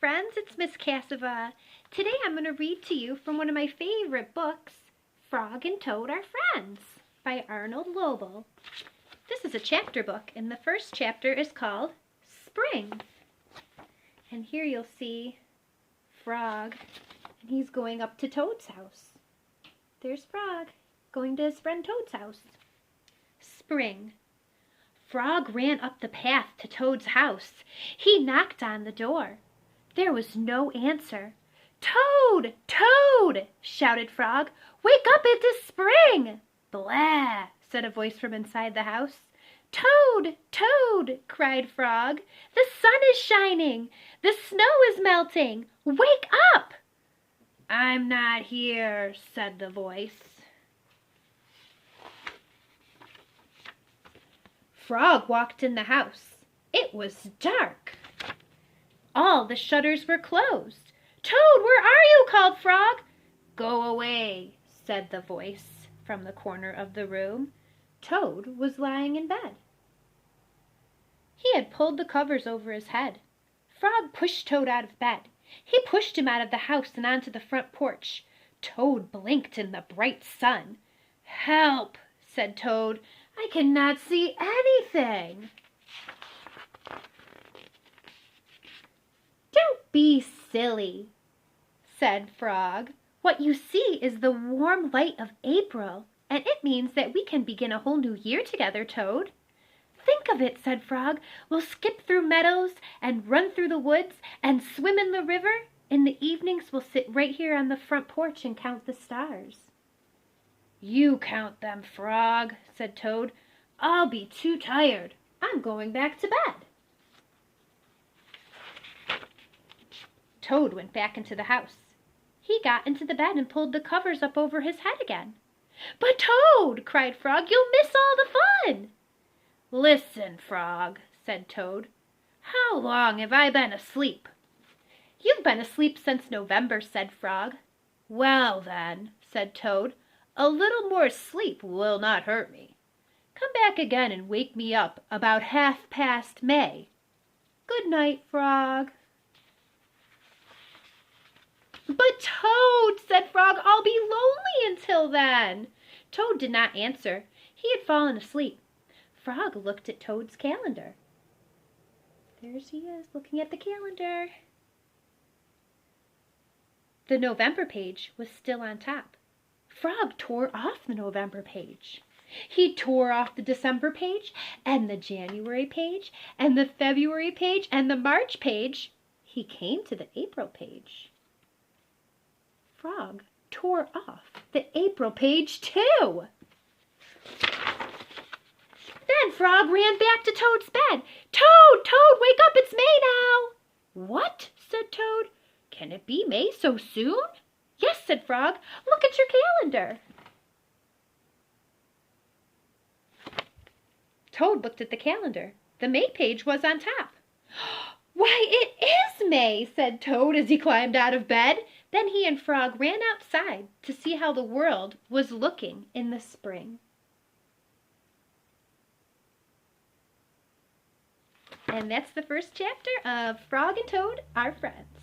friends, it's Miss Cassava. Today I'm going to read to you from one of my favorite books, Frog and Toad Are Friends by Arnold Lobel. This is a chapter book, and the first chapter is called Spring. And here you'll see Frog, and he's going up to Toad's house. There's Frog, going to his friend Toad's house. Spring. Frog ran up the path to Toad's house. He knocked on the door. There was no answer. "Toad! Toad!" shouted Frog. "Wake up, it is spring!" "Blah!" said a voice from inside the house. "Toad! Toad!" cried Frog. "The sun is shining! The snow is melting! Wake up!" "I'm not here," said the voice. Frog walked in the house. It was dark. All the shutters were closed. "Toad, where are you?" called Frog. "Go away," said the voice from the corner of the room. Toad was lying in bed. He had pulled the covers over his head. Frog pushed Toad out of bed. He pushed him out of the house and onto the front porch. Toad blinked in the bright sun. "Help," said Toad. "I cannot see anything." "Don't be silly," said Frog. "What you see is the warm light of April, and it means that we can begin a whole new year together, Toad." "Think of it," said Frog. "We'll skip through meadows and run through the woods and swim in the river. In the evenings we'll sit right here on the front porch and count the stars." "You count them, Frog," said Toad. "I'll be too tired. I'm going back to bed." Toad went back into the house. He got into the bed and pulled the covers up over his head again. "But Toad," cried Frog, "you'll miss all the fun." "Listen, Frog," said Toad. "How long have I been asleep?" "You've been asleep since November," said Frog. "Well then," said Toad, "a little more sleep will not hurt me. Come back again and wake me up about 1/2 May. Good night, Frog." "But Toad," said Frog, "I'll be lonely until then." Toad did not answer. He had fallen asleep. Frog looked at Toad's calendar. There she is, looking at the calendar. The November page was still on top. Frog tore off the November page. He tore off the December page, and the January page, and the February page, and the March page. He came to the April page. Frog tore off the April page too. Then Frog ran back to Toad's bed. "Toad, Toad, wake up, it's May now." "What?" said Toad. "Can it be May so soon?" "Yes," said Frog. "Look at your calendar." Toad looked at the calendar. The May page was on top. "Why, it is May," said Toad as he climbed out of bed. Then he and Frog ran outside to see how the world was looking in the spring. And that's the first chapter of Frog and Toad Are Friends.